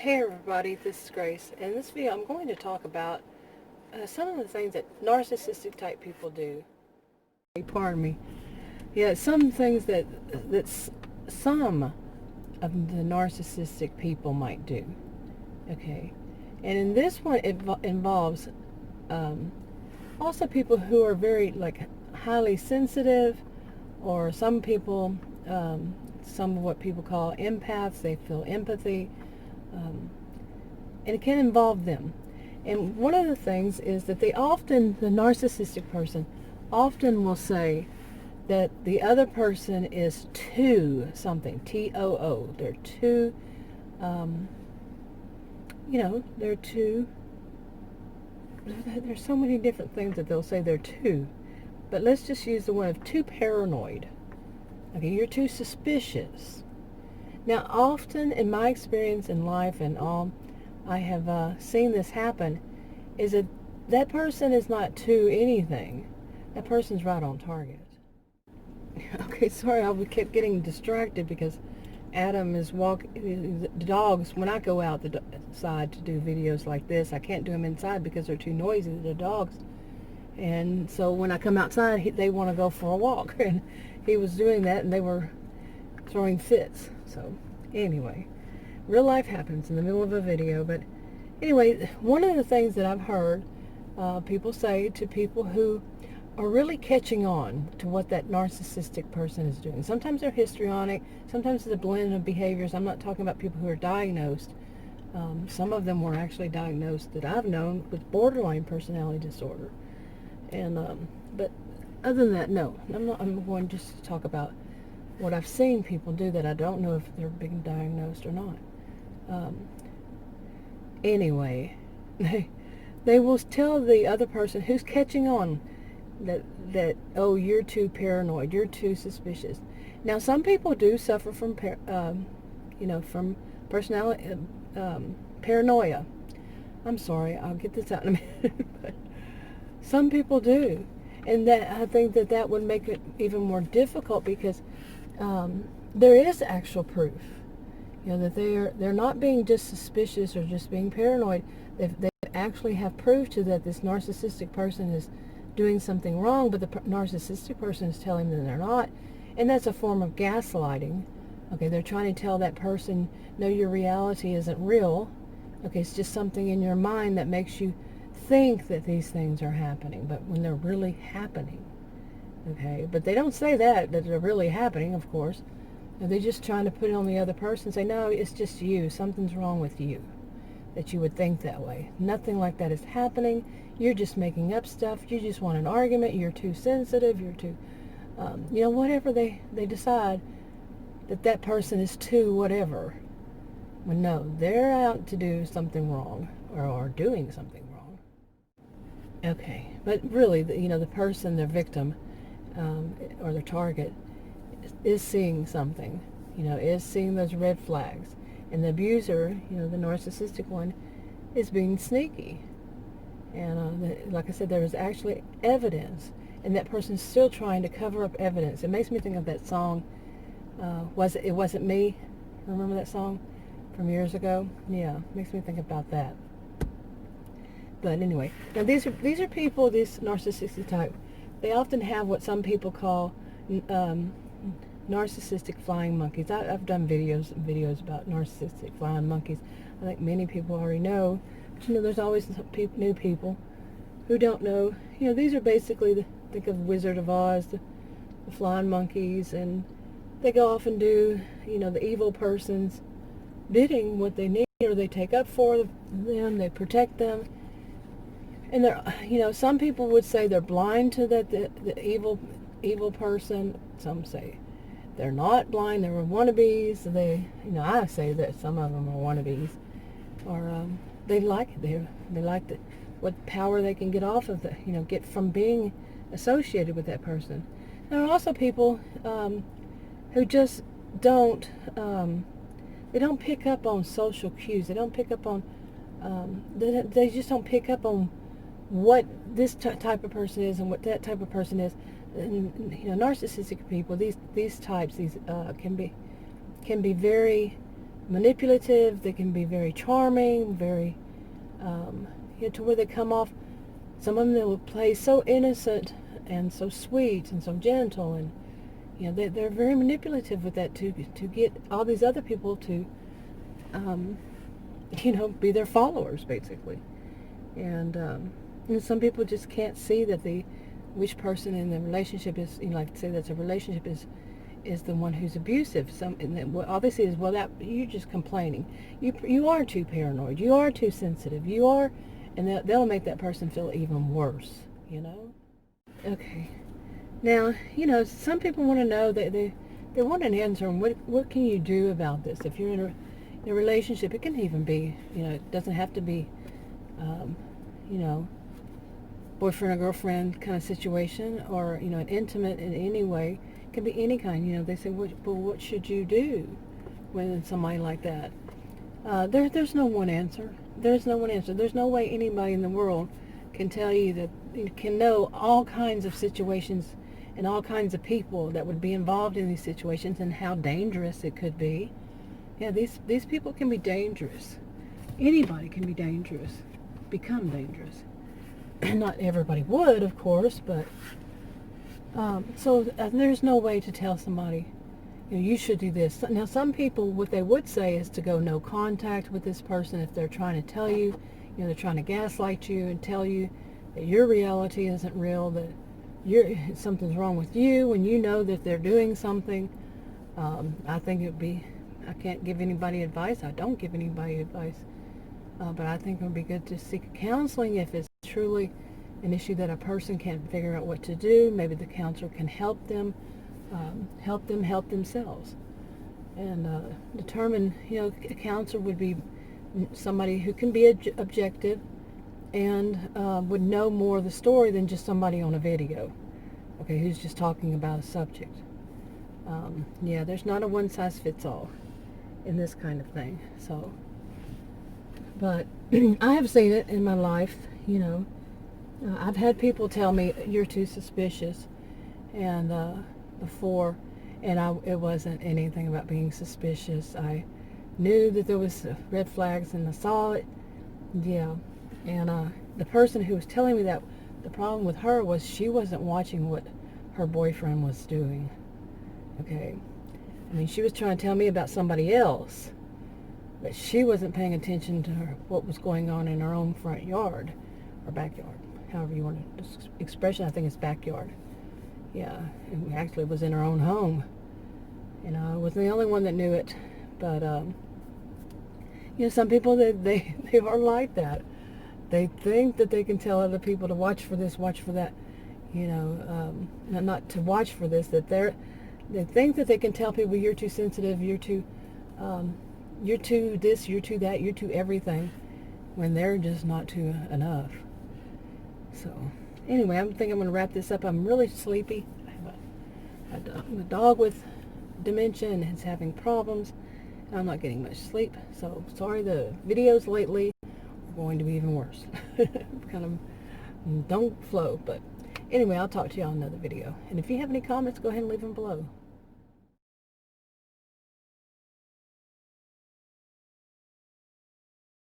Hey everybody, this is Grace. In this video I'm going to talk about some of the things that narcissistic type people do. Pardon me. Yeah, some things that some of the narcissistic people might do. Okay. And in this one it involves also people who are very highly sensitive, or some people, some of what people call empaths. They feel empathy. And it can involve them. And one of the things is that the narcissistic person often will say that the other person is too something, T-O-O. They're too, they're too, there's so many different things that they'll say they're too. But let's just use the one of too paranoid. Okay, you're too suspicious. Now, often in my experience in life and all, I have seen this happen, is that person is not to anything. That person's right on target. Okay, sorry, I kept getting distracted because Adam is walking. The dogs, when I go outside to do videos like this, I can't do them inside because they're too noisy, the dogs. And so when I come outside, they want to go for a walk. And he was doing that, and they were throwing fits. So anyway, real life happens in the middle of a video. But anyway, one of the things that I've heard people say to people who are really catching on to what that narcissistic person is doing. Sometimes they're histrionic, sometimes it's a blend of behaviors. I'm not talking about people who are diagnosed. Some of them were actually diagnosed, that I've known, with borderline personality disorder. And but other than that, no, I'm going just to talk about what I've seen people do that I don't know if they're being diagnosed or not. Anyway, they will tell the other person who's catching on that oh, you're too paranoid, you're too suspicious. Now, some people do suffer from from personality paranoia. I'm sorry, I'll get this out in a minute. But some people do, and that I think that would make it even more difficult because there is actual proof, that they're not being just suspicious or just being paranoid. They actually have proof to that this narcissistic person is doing something wrong, but the narcissistic person is telling them they're not, and that's a form of gaslighting. Okay, they're trying to tell that person, no, your reality isn't real. Okay, it's just something in your mind that makes you think that these things are happening, but when they're really happening. Okay, but they don't say that they're really happening, of course. They're just trying to put it on the other person and say, no, it's just you. Something's wrong with you, that you would think that way. Nothing like that is happening. You're just making up stuff. You just want an argument. You're too sensitive. You're too, whatever they decide that person is too whatever. When no, they're out to do something wrong or doing something wrong. Okay, but really, the person, the victim, or the target, is seeing something, is seeing those red flags. And the abuser, the narcissistic one, is being sneaky. And like I said, there is actually evidence, and that person's still trying to cover up evidence. It makes me think of that song, It Wasn't Me. Remember that song from years ago? Yeah, makes me think about that. But anyway, now these are people, this narcissistic type, they often have what some people call narcissistic flying monkeys. I've done videos about narcissistic flying monkeys. I think many people already know, but there's always new people who don't know. These are basically think of Wizard of Oz, the flying monkeys, and they go off and do the evil person's bidding, what they need, or they take up for them, they protect them. And they're, some people would say they're blind to that the evil person. Some say they're not blind. They were wannabes. I say that some of them are wannabes, or they like it. They like what power they can get off of get from being associated with that person. There are also people who just don't. They don't pick up on social cues. They don't pick up on. They just don't pick up on what this type of person is and what that type of person is. And, narcissistic people, these types, can be very manipulative. They can be very charming, very, to where they come off, some of them will play so innocent and so sweet and so gentle, and they're very manipulative with that to get all these other people to, be their followers, basically. And some people just can't see that which person in the relationship is, like say that's a relationship is the one who's abusive. Obviously is, well, that you're just complaining. You are too paranoid. You are too sensitive. You are, and they'll make that person feel even worse. Okay. Now, some people want to know that they want an answer on what can you do about this. If you're in a relationship, it can even be, it doesn't have to be, boyfriend or girlfriend kind of situation, or, an intimate in any way. It can be any kind. They say, but what should you do when somebody like that? There's no one answer. There's no one answer. There's no way anybody in the world can tell you that, can know all kinds of situations and all kinds of people that would be involved in these situations and how dangerous it could be. Yeah, these people can be dangerous. Anybody can be dangerous, become dangerous. Not everybody would, of course, but so there's no way to tell somebody, you should do this. Now, some people, what they would say is to go no contact with this person if they're trying to tell you, they're trying to gaslight you and tell you that your reality isn't real, that something's wrong with you, when you know that they're doing something. I think I can't give anybody advice. I don't give anybody advice. But I think it would be good to seek counseling if it's truly an issue that a person can't figure out what to do. Maybe the counselor can help them help themselves. And determine, a counselor would be somebody who can be objective and would know more of the story than just somebody on a video, okay, who's just talking about a subject. There's not a one-size-fits-all in this kind of thing. So, but I have seen it in my life. I've had people tell me, you're too suspicious, and before, and it wasn't anything about being suspicious. I knew that there was red flags, and I saw it. And the person who was telling me that, the problem with her was she wasn't watching what her boyfriend was doing. Okay, I mean, she was trying to tell me about somebody else, but she wasn't paying attention to what was going on in her own front yard or backyard, however you want to expression. I think it's backyard. Yeah, and actually it was in her own home. I wasn't the only one that knew it, but some people, they are like that. They think that they can tell other people to watch for this, watch for that. Not to watch for this. That they think that they can tell people, you're too sensitive, you're too this, you're too that, you're too everything, when they're just not too enough. So anyway, I think I'm going to wrap this up. I'm really sleepy. I have a dog with dementia and is having problems. I'm not getting much sleep, so sorry the videos lately are going to be even worse. Kind of don't flow, but anyway, I'll talk to you on another video. And if you have any comments, go ahead and leave them below.